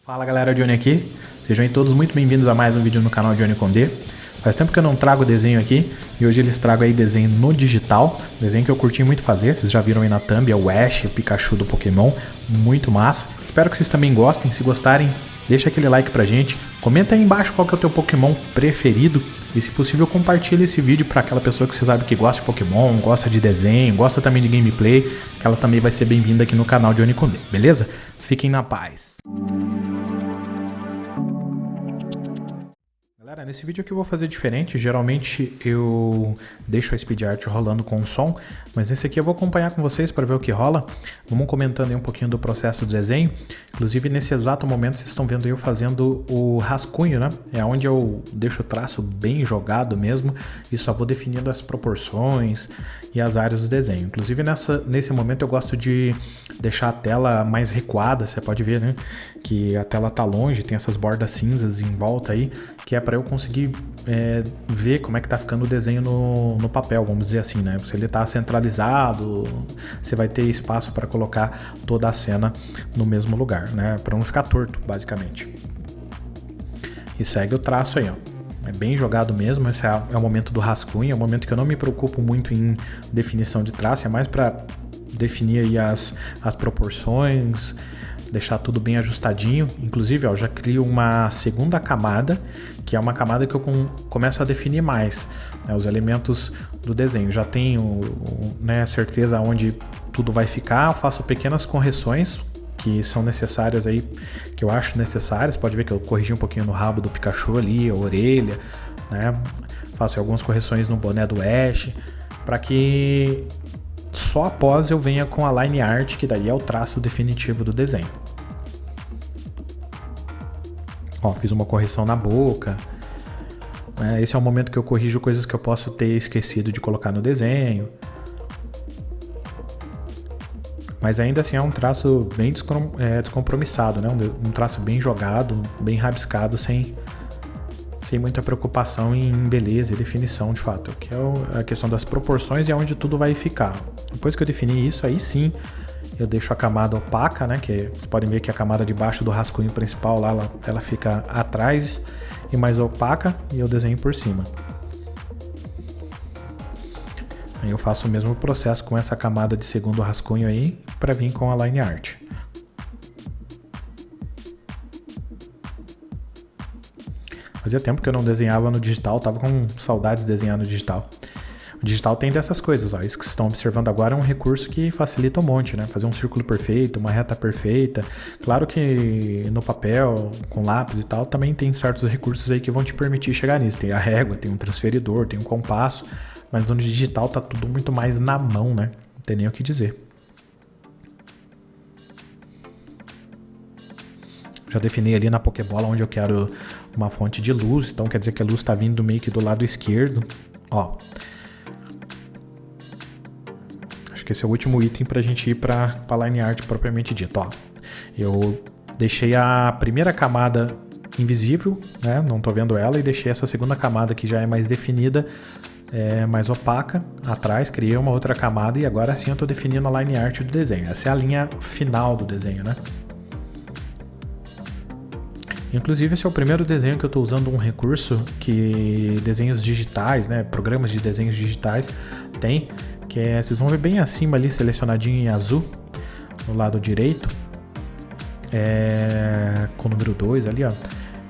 Fala galera, Johnny aqui, sejam aí todos muito bem-vindos a mais um vídeo no canal Johnny com D. Faz tempo que eu não trago desenho aqui e hoje eles tragam aí desenho no digital, desenho que eu curti muito fazer, vocês já viram aí na thumb, é o Ash, o Pikachu do Pokémon, muito massa. Espero que vocês também gostem, se gostarem, deixa aquele like pra gente, comenta aí embaixo qual que é o teu Pokémon preferido e se possível compartilha esse vídeo para aquela pessoa que você sabe que gosta de Pokémon, gosta de desenho, gosta também de gameplay, que ela também vai ser bem-vinda aqui no canal Johnny com D, beleza? Fiquem na paz. Galera, nesse vídeo aqui eu vou fazer diferente, geralmente eu deixo a speed art rolando com o som, mas nesse aqui eu vou acompanhar com vocês para ver o que rola, vamos comentando aí um pouquinho do processo do desenho, inclusive nesse exato momento vocês estão vendo eu fazendo o rascunho, né? É onde eu deixo o traço bem jogado mesmo e só vou definindo as proporções e as áreas do desenho, inclusive nesse momento eu gosto de deixar a tela mais recuada, você pode ver, né? Que a tela tá longe, tem essas bordas cinzas em volta aí, que é para eu conseguir ver como é que tá ficando o desenho no papel, vamos dizer assim, né? Se ele tá centralizado, você vai ter espaço para colocar toda a cena no mesmo lugar, né? Para não ficar torto, basicamente. E segue o traço aí, ó. É bem jogado mesmo, esse é o momento do rascunho, é o momento que eu não me preocupo muito em definição de traço, é mais para definir aí as proporções, deixar tudo bem ajustadinho. Inclusive, ó, já crio uma segunda camada, que é uma camada que eu começo a definir mais, né, os elementos do desenho. Já tenho, né, certeza onde tudo vai ficar, eu faço pequenas correções que são necessárias aí, que eu acho necessárias. Pode ver que eu corrigi um pouquinho no rabo do Pikachu ali, a orelha, né? Faço algumas correções no boné do Ash, para que só após eu venha com a line art, que daí é o traço definitivo do desenho. Ó, fiz uma correção na boca. Esse é o momento que eu corrijo coisas que eu posso ter esquecido de colocar no desenho. Mas ainda assim é um traço bem descompromissado, né? Um traço bem jogado, bem rabiscado, sem muita preocupação em beleza e definição de fato, que é a questão das proporções e aonde tudo vai ficar. Depois que eu defini isso, aí sim eu deixo a camada opaca, né? Que vocês podem ver que a camada de baixo do rascunho principal lá, ela fica atrás e mais opaca, e eu desenho por cima. Aí eu faço o mesmo processo com essa camada de segundo rascunho aí, para vir com a line art. Fazia tempo que eu não desenhava no digital, tava com saudades de desenhar no digital. O digital tem dessas coisas, ó. Isso que vocês estão observando agora é um recurso que facilita um monte, né? Fazer um círculo perfeito, uma reta perfeita. Claro que no papel, com lápis e tal, também tem certos recursos aí que vão te permitir chegar nisso. Tem a régua, tem um transferidor, tem um compasso, mas no digital tá tudo muito mais na mão, né? Não tem nem o que dizer. Já defini ali na Pokébola onde eu quero uma fonte de luz, então quer dizer que a luz está vindo meio que do lado esquerdo. Ó, acho que esse é o último item para a gente ir para a line art propriamente dito. Ó, eu deixei a primeira camada invisível, né? Não estou vendo ela, e deixei essa segunda camada que já é mais definida, mais opaca atrás, criei uma outra camada e agora sim eu estou definindo a line art do desenho. Essa é a linha final do desenho, né? Inclusive esse é o primeiro desenho que eu estou usando um recurso que desenhos digitais, né, programas de desenhos digitais tem, que vocês vão ver bem acima ali, selecionadinho em azul, no lado direito, com o número 2 ali, ó.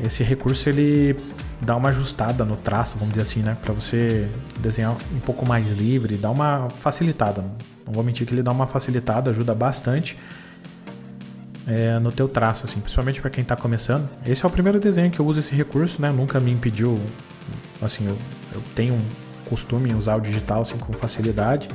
Esse recurso ele dá uma ajustada no traço, vamos dizer assim, né, para você desenhar um pouco mais livre, dá uma facilitada. Não vou mentir que ele dá uma facilitada, ajuda bastante no teu traço, assim, principalmente para quem está começando. Esse é o primeiro desenho que eu uso esse recurso, né? Nunca me impediu, assim, eu tenho um costume em usar o digital assim com facilidade.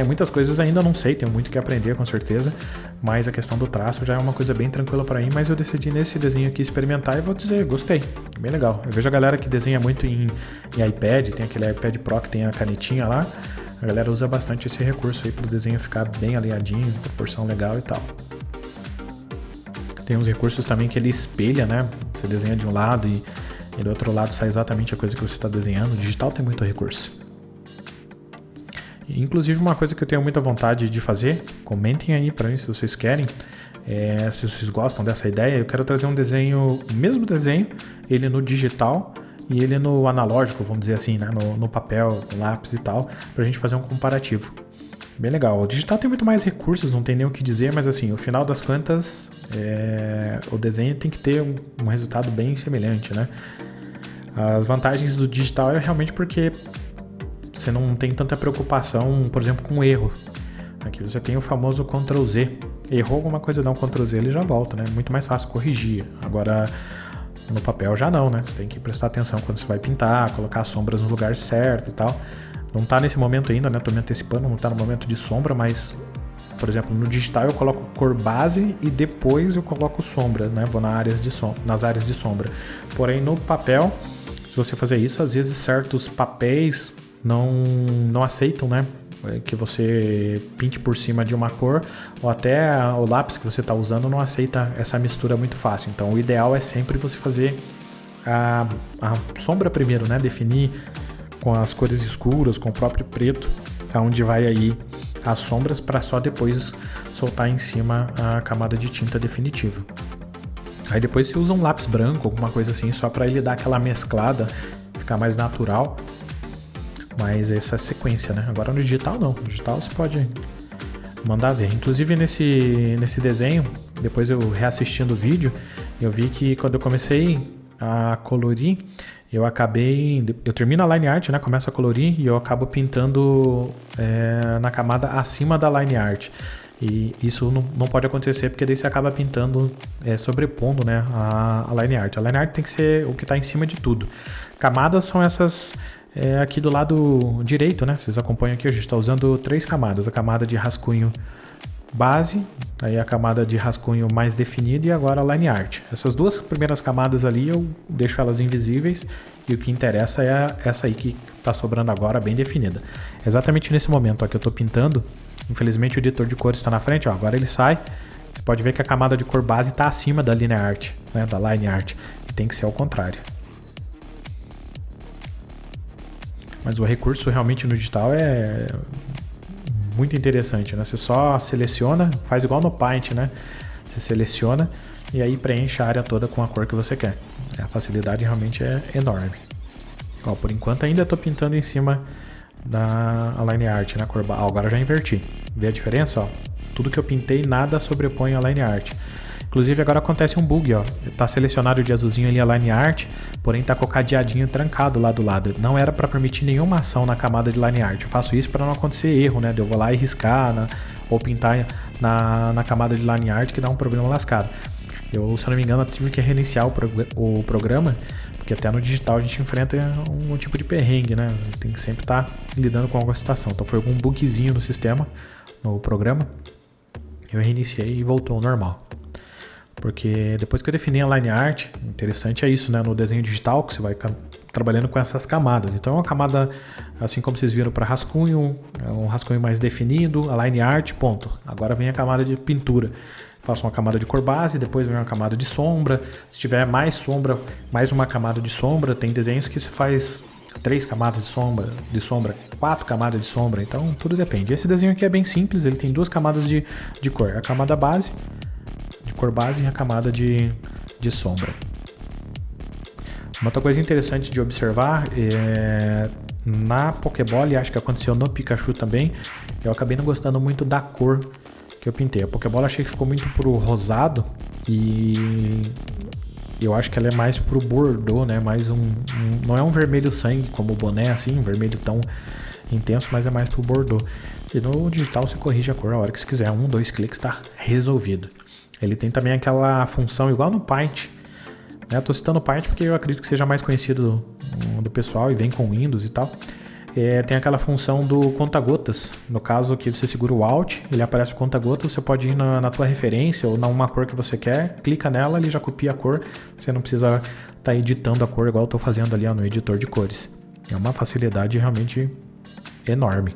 Muitas coisas ainda não sei, tenho muito que aprender com certeza, mas a questão do traço já é uma coisa bem tranquila para mim. Mas eu decidi nesse desenho aqui experimentar e vou dizer, gostei, bem legal. Eu vejo a galera que desenha muito em iPad, tem aquele iPad Pro que tem a canetinha lá, a galera usa bastante esse recurso aí para o desenho ficar bem alinhadinho, proporção legal e tal. Tem uns recursos também que ele espelha, né? Você desenha de um lado e do outro lado sai exatamente a coisa que você está desenhando. O digital tem muito recurso. E, inclusive uma coisa que eu tenho muita vontade de fazer, comentem aí para mim se vocês querem, Se vocês gostam dessa ideia, eu quero trazer um desenho, o mesmo desenho, ele no digital e ele no analógico, vamos dizer assim, né? no papel, no lápis e tal, pra gente fazer um comparativo. Bem legal. O digital tem muito mais recursos, não tem nem o que dizer, mas assim, no final das contas, o desenho tem que ter um resultado bem semelhante, né? As vantagens do digital é realmente porque você não tem tanta preocupação, por exemplo, com erro. Aqui você tem o famoso Ctrl+Z. Errou alguma coisa, dá um Ctrl+Z, ele já volta, né? Muito mais fácil corrigir. Agora, no papel já não, né? Você tem que prestar atenção quando você vai pintar, colocar as sombras no lugar certo e tal. Não tá nesse momento ainda, né? Tô me antecipando, não tá no momento de sombra, mas, por exemplo, no digital eu coloco cor base e depois eu coloco sombra, né? Vou nas áreas de sombra. Porém, no papel, se você fazer isso, às vezes certos papéis não aceitam, né? Que você pinte por cima de uma cor, ou até o lápis que você está usando não aceita essa mistura muito fácil. Então o ideal é sempre você fazer a sombra primeiro, né? Definir com as cores escuras, com o próprio preto, aonde vai aí as sombras, para só depois soltar em cima a camada de tinta definitiva. Aí depois você usa um lápis branco, alguma coisa assim, só para ele dar aquela mesclada, ficar mais natural. Mas essa é a sequência, né? Agora no digital não. No digital você pode mandar ver. Inclusive nesse desenho, depois eu reassistindo o vídeo, eu vi que quando eu comecei a colorir, eu termino a line art, né? Começo a colorir e eu acabo pintando na camada acima da line art. E isso não pode acontecer, porque daí você acaba pintando, sobrepondo, né, a line art. A line art tem que ser o que está em cima de tudo. Camadas são essas aqui do lado direito, né? Vocês acompanham aqui, a gente está usando 3 camadas. A camada de rascunho base, aí a camada de rascunho mais definida e agora a line art. Essas 2 primeiras camadas ali eu deixo elas invisíveis e o que interessa é essa aí que está sobrando agora, bem definida. Exatamente nesse momento ó, que eu estou pintando, infelizmente o editor de cores está na frente, ó, agora ele sai. Você pode ver que a camada de cor base está acima da line art, né, da line art. Tem que ser ao contrário. Mas o recurso realmente no digital é muito interessante, né? Você só seleciona, faz igual no Paint, né? Você seleciona e aí preenche a área toda com a cor que você quer. A facilidade realmente é enorme. Ó, por enquanto ainda estou pintando em cima da line art, né? Agora já inverti. Vê a diferença? Ó? Tudo que eu pintei, nada sobrepõe a line art. Inclusive agora acontece um bug, ó. Tá selecionado de azulzinho ali a line art, porém tá com o cadeadinho trancado lá do lado. Não era para permitir nenhuma ação na camada de line art. Eu faço isso para não acontecer erro, né? Eu vou lá e riscar ou pintar na camada de line art, que dá um problema lascado. Eu, se eu não me engano, tive que reiniciar o programa, porque até no digital a gente enfrenta um tipo de perrengue, né? Tem que sempre estar lidando com alguma situação. Então foi algum bugzinho no sistema, no programa. Eu reiniciei e voltou ao normal. Porque depois que eu defini a line art, interessante é isso, né? No desenho digital, que você vai trabalhando com essas camadas. Então é uma camada, assim como vocês viram para rascunho, é um rascunho mais definido, a line art, ponto. Agora vem a camada de pintura. Faço uma camada de cor base, depois vem uma camada de sombra. Se tiver mais sombra, mais uma camada de sombra. Tem desenhos que se faz 3 camadas de sombra, 4 camadas de sombra, então tudo depende. Esse desenho aqui é bem simples, ele tem 2 camadas de cor. A camada base, de cor base, e a camada de sombra. Uma outra coisa interessante de observar na Pokéball, e acho que aconteceu no Pikachu também, eu acabei não gostando muito da cor que eu pintei. A Pokéball eu achei que ficou muito pro rosado e eu acho que ela é mais pro Bordeaux, né? Mais não é um vermelho sangue como o boné, assim, um vermelho tão intenso, mas é mais pro Bordeaux. E no digital você corrige a cor a hora que você quiser, 1, 2 cliques, tá resolvido. Ele tem também aquela função igual no Paint, né? Eu tô citando o Paint porque eu acredito que seja mais conhecido do pessoal e vem com Windows e tal. Tem aquela função do conta-gotas. No caso que você segura o Alt, ele aparece o conta-gotas, você pode ir na tua referência ou numa cor que você quer, clica nela, ele já copia a cor, você não precisa estar editando a cor igual eu estou fazendo ali no editor de cores. É uma facilidade realmente enorme.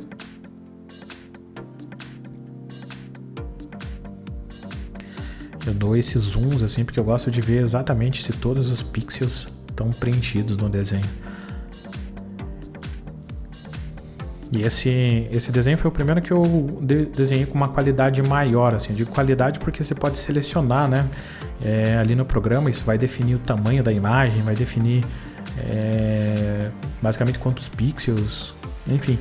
Eu dou esses zooms assim porque eu gosto de ver exatamente se todos os pixels estão preenchidos no desenho. E esse desenho foi o primeiro que eu desenhei com uma qualidade maior, assim. Eu digo qualidade porque você pode selecionar, né? Ali no programa, isso vai definir o tamanho da imagem, vai definir basicamente quantos pixels, enfim.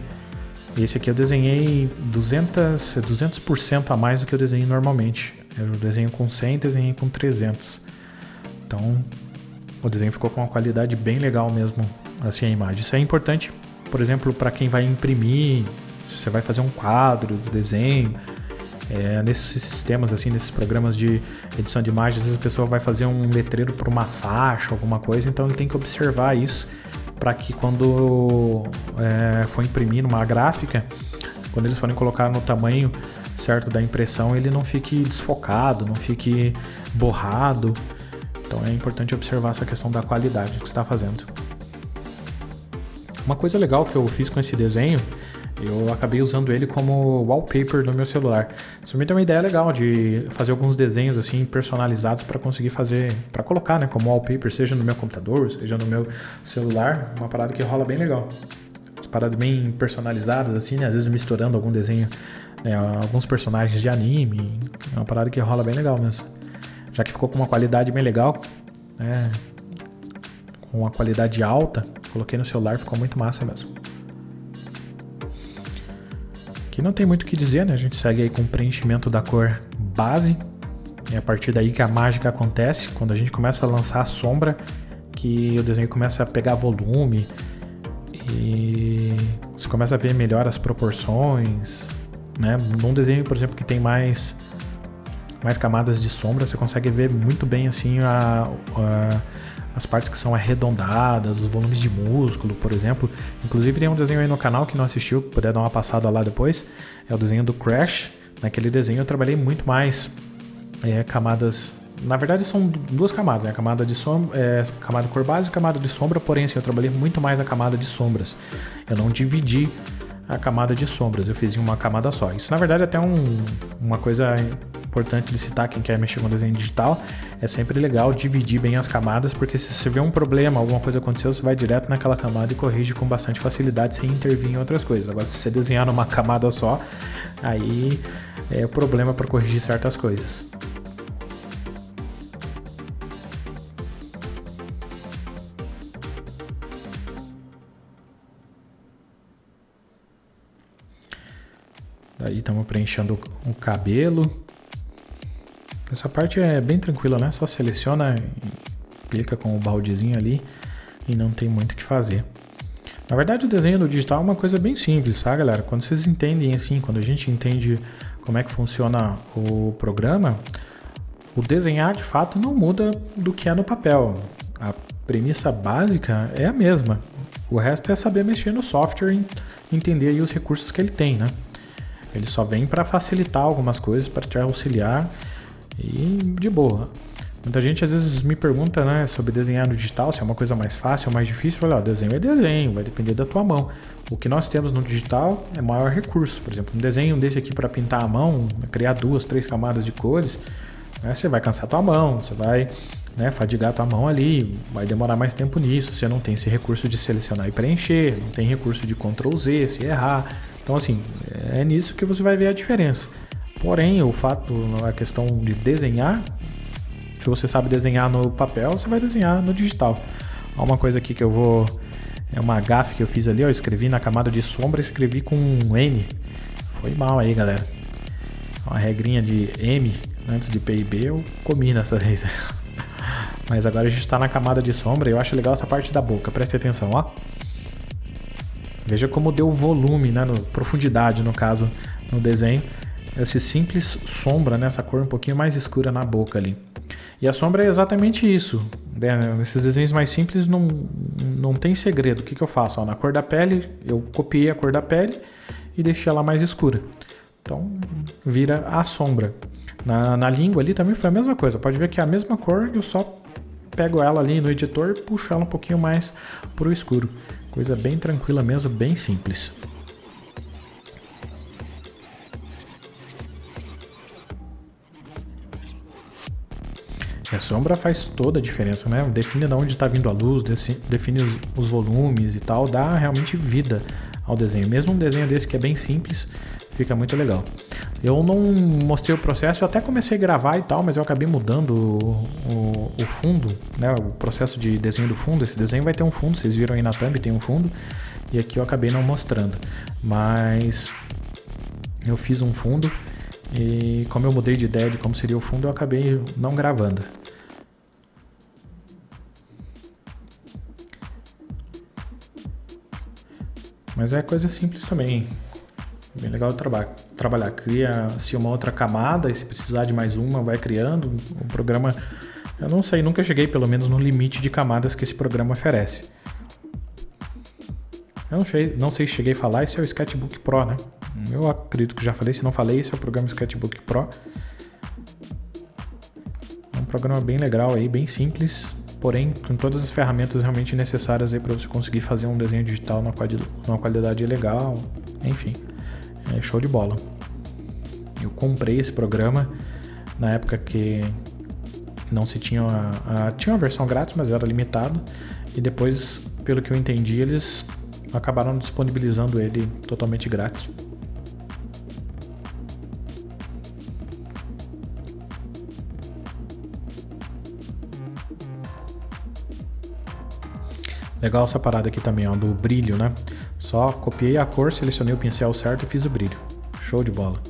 Esse aqui eu desenhei 200% a mais do que eu desenho normalmente. Eu desenho com 100, desenhei com 300. Então, o desenho ficou com uma qualidade bem legal mesmo, assim, a imagem. Isso é importante, por exemplo, para quem vai imprimir, se você vai fazer um quadro do desenho, nesses sistemas, assim, nesses programas de edição de imagens, às vezes a pessoa vai fazer um letreiro para uma faixa, alguma coisa, então ele tem que observar isso para que quando for imprimir numa gráfica, quando eles forem colocar no tamanho certo da impressão, ele não fique desfocado, não fique borrado. Então é importante observar essa questão da qualidade que você está fazendo. Uma coisa legal que eu fiz com esse desenho, eu acabei usando ele como wallpaper no meu celular. Isso me deu uma ideia legal de fazer alguns desenhos assim personalizados para conseguir fazer, para colocar, né, como wallpaper, seja no meu computador, seja no meu celular. Uma parada que rola bem legal. As paradas bem personalizadas assim, né, às vezes misturando algum desenho, alguns personagens de anime. É uma parada que rola bem legal mesmo. Já que ficou com uma qualidade bem legal, com uma qualidade alta, coloquei no celular, ficou muito massa mesmo. Aqui não tem muito o que dizer, né? A gente segue aí com o preenchimento da cor base. É a partir daí que a mágica acontece, quando a gente começa a lançar a sombra, que o desenho começa a pegar volume e você começa a ver melhor as proporções, né? Num desenho, por exemplo, que tem mais camadas de sombra, você consegue ver muito bem assim as partes que são arredondadas, os volumes de músculo, por exemplo. Inclusive tem um desenho aí no canal que não assistiu, que puder dar uma passada lá depois, é o desenho do Crash. Naquele desenho eu trabalhei muito mais camadas, na verdade são duas camadas, né? Camada de sombra, camada de cor base e camada de sombra, porém assim, eu trabalhei muito mais a camada de sombras. Eu não dividi a camada de sombras, eu fiz em uma camada só. Isso na verdade é até uma coisa importante de citar, quem quer mexer com desenho digital, é sempre legal dividir bem as camadas, porque se você vê um problema, alguma coisa aconteceu, você vai direto naquela camada e corrige com bastante facilidade sem intervir em outras coisas. Agora, se você desenhar numa camada só, aí é o problema para corrigir certas coisas. Daí estamos preenchendo o cabelo. Essa parte é bem tranquila, né? Só seleciona e clica com o baldezinho ali e não tem muito o que fazer. Na verdade, o desenho do digital é uma coisa bem simples, tá, galera? Quando vocês entendem assim, quando a gente entende como é que funciona o programa, o desenhar de fato não muda do que é no papel. A premissa básica é a mesma. O resto é saber mexer no software e entender aí os recursos que ele tem, né? Ele só vem para facilitar algumas coisas, para te auxiliar. E de boa. Muita gente às vezes me pergunta, né, sobre desenhar no digital, se é uma coisa mais fácil ou mais difícil. Eu falo, desenho é desenho, vai depender da tua mão. O que nós temos no digital é maior recurso. Por exemplo, um desenho desse aqui para pintar a mão, criar 2, 3 camadas de cores, né, você vai cansar tua mão, você vai fadigar tua mão ali, vai demorar mais tempo nisso. Você não tem esse recurso de selecionar e preencher, não tem recurso de Ctrl Z se errar. Então assim, é nisso que você vai ver a diferença. Porém, a questão de desenhar, se você sabe desenhar no papel, você vai desenhar no digital. Há uma coisa aqui que eu vou... É uma gafe que eu fiz ali, eu escrevi na camada de sombra, escrevi com um N. Foi mal aí, galera. Uma regrinha de M antes de P e B, eu comi nessa vez. Mas agora a gente está na camada de sombra e eu acho legal essa parte da boca. Preste atenção, ó. Veja como deu volume, né? Profundidade, no caso, no desenho. Essa simples sombra, né? Essa cor um pouquinho mais escura na boca ali. E a sombra é exatamente isso. Esses desenhos mais simples não tem segredo. O que eu faço? Na cor da pele, eu copiei a cor da pele e deixei ela mais escura. Então, vira a sombra. Na língua ali também foi a mesma coisa. Pode ver que é a mesma cor, eu só pego ela ali no editor e puxo ela um pouquinho mais pro escuro. Coisa bem tranquila mesmo, bem simples. A sombra faz toda a diferença, né? Define de onde está vindo a luz, define os volumes e tal, dá realmente vida ao desenho. Mesmo um desenho desse que é bem simples, fica muito legal. Eu não mostrei o processo, eu até comecei a gravar e tal, mas eu acabei mudando o fundo, né? O processo de desenho do fundo. Esse desenho vai ter um fundo, vocês viram aí na thumb, tem um fundo. E aqui eu acabei não mostrando. Mas eu fiz um fundo e como eu mudei de ideia de como seria o fundo, eu acabei não gravando. Mas é coisa simples também. Bem legal de trabalhar. Cria-se uma outra camada e se precisar de mais uma, vai criando. O programa, eu não sei, nunca cheguei pelo menos no limite de camadas que esse programa oferece. Eu não sei se cheguei a falar, esse é o Sketchbook Pro, né? Eu acredito que já falei, se não falei, esse é o programa Sketchbook Pro. É um programa bem legal aí, bem simples, porém com todas as ferramentas realmente necessárias aí para você conseguir fazer um desenho digital numa qualidade legal, enfim, é show de bola. Eu comprei esse programa na época que não se tinha tinha uma versão grátis, mas era limitada, e depois, pelo que eu entendi, eles acabaram disponibilizando ele totalmente grátis. Legal essa parada aqui também, ó, do brilho, né? Só copiei a cor, selecionei o pincel certo e fiz o brilho. Show de bola.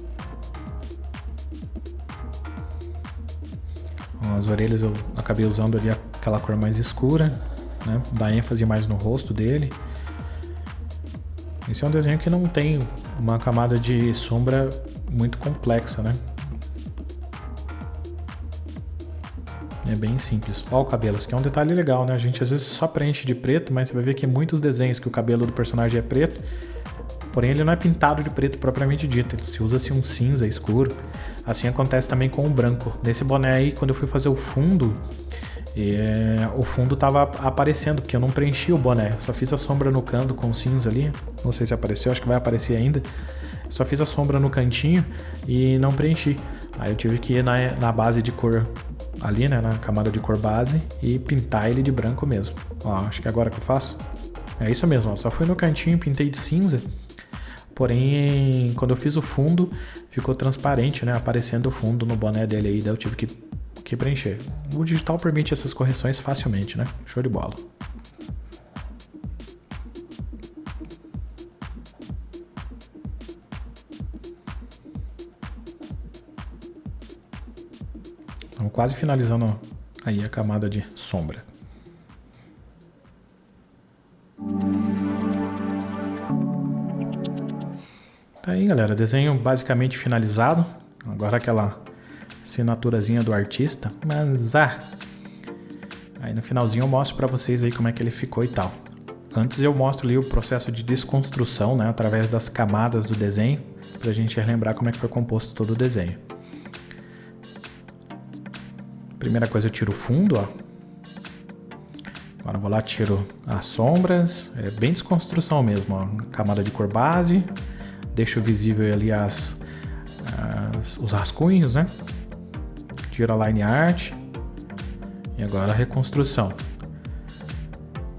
As orelhas eu acabei usando ali aquela cor mais escura, né? Dá ênfase mais no rosto dele. Esse é um desenho que não tem uma camada de sombra muito complexa, né? É bem simples. Ó o cabelo, isso aqui é um detalhe legal, né? A gente às vezes só preenche de preto, mas você vai ver que em muitos desenhos que o cabelo do personagem é preto, porém ele não é pintado de preto propriamente dito, se usa-se um cinza escuro. Assim acontece também com o branco. Nesse boné aí, quando eu fui fazer o fundo tava aparecendo, porque eu não preenchi o boné, só fiz a sombra no canto com cinza ali, não sei se apareceu, acho que vai aparecer ainda. Só fiz a sombra no cantinho e não preenchi. Aí eu tive que ir na base de cor ali, né, na camada de cor base, e pintar ele de branco mesmo. Ó, acho que é agora que eu faço. É isso mesmo, ó, só fui no cantinho e pintei de cinza. Porém, quando eu fiz o fundo, ficou transparente, né, aparecendo o fundo no boné dele aí, daí eu tive que preencher. O digital permite essas correções facilmente, né? Show de bola. Estamos quase finalizando aí a camada de sombra. Tá aí, galera, desenho basicamente finalizado. Agora aquela assinaturazinha do artista, mas aí no finalzinho eu mostro pra vocês aí como é que ele ficou e tal. Antes eu mostro ali o processo de desconstrução, né, através das camadas do desenho, pra gente relembrar como é que foi composto todo o desenho. Primeira coisa, eu tiro o fundo, ó. Agora eu vou lá, tiro as sombras, é bem desconstrução mesmo, ó. Camada de cor base, deixo visível ali os rascunhos, né? Tiro a line art e agora a reconstrução.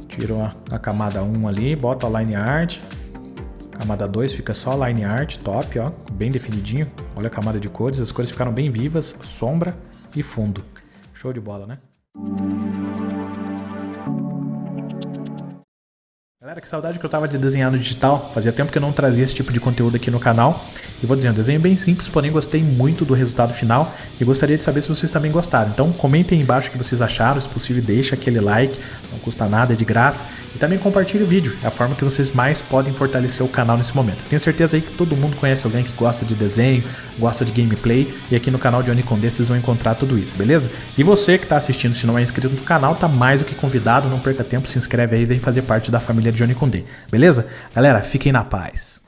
Tiro a camada 1 ali, boto a line art. Camada 2 fica só a line art, top, ó, bem definidinho. Olha a camada de cores, as cores ficaram bem vivas, sombra e fundo. Show de bola, né? Galera, que saudade que eu tava de desenhar no digital. Fazia tempo que eu não trazia esse tipo de conteúdo aqui no canal. E vou dizer, um desenho bem simples, porém gostei muito do resultado final e gostaria de saber se vocês também gostaram. Então comentem aí embaixo o que vocês acharam, se possível deixa aquele like, não custa nada, é de graça. E também compartilhe o vídeo, é a forma que vocês mais podem fortalecer o canal nesse momento. Tenho certeza aí que todo mundo conhece alguém que gosta de desenho, gosta de gameplay, e aqui no canal de Johnny Condé vocês vão encontrar tudo isso, beleza? E você que está assistindo, se não é inscrito no canal, tá mais do que convidado, não perca tempo, se inscreve aí e vem fazer parte da família de Johnny Condé, beleza? Galera, fiquem na paz.